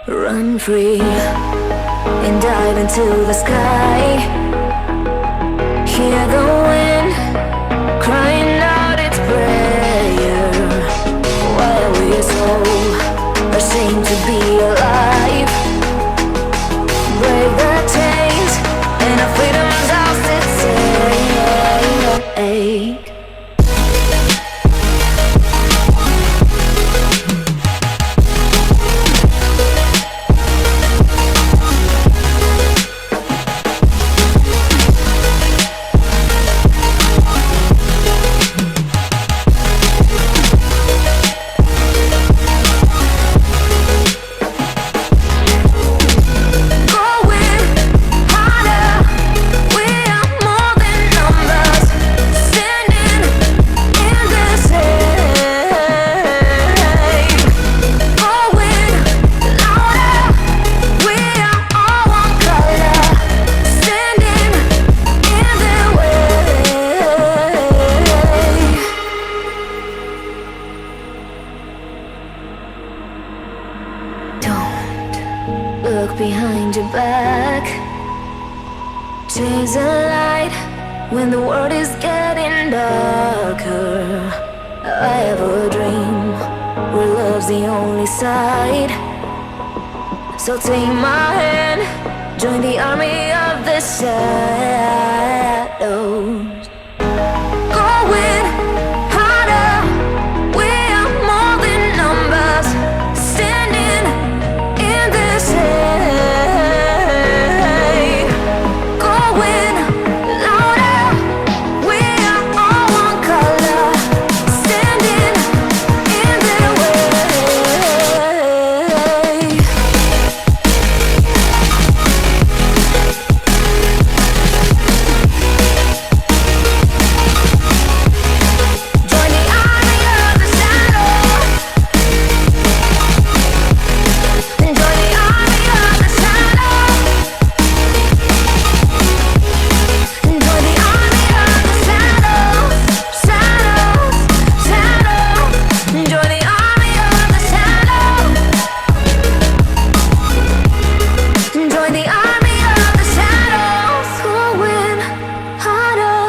Run free and dive into the sky. Hear the wind crying out its prayer, while we're so ashamed to be alive. Break the chains and our freedom's ours to take. Look behind your back. Chase a light when the world is getting darker. I have a dream where love's the only side. So take my hand, join the army of the shadows. Going harder, we are more than numbers, standing in this way. Going louder, we are all one color, standing in their way. Join the army of the shadows. Join the army of the shadows. Join the army of the shadows. Shadows, shadows. Join the army of the shadows. Join the army of the shadows. Going harder,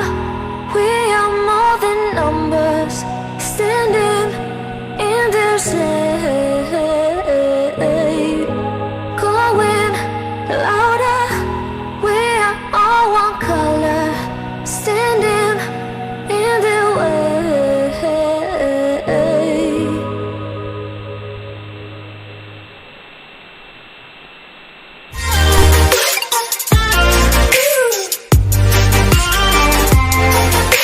we are more than numbers, standing in their shade.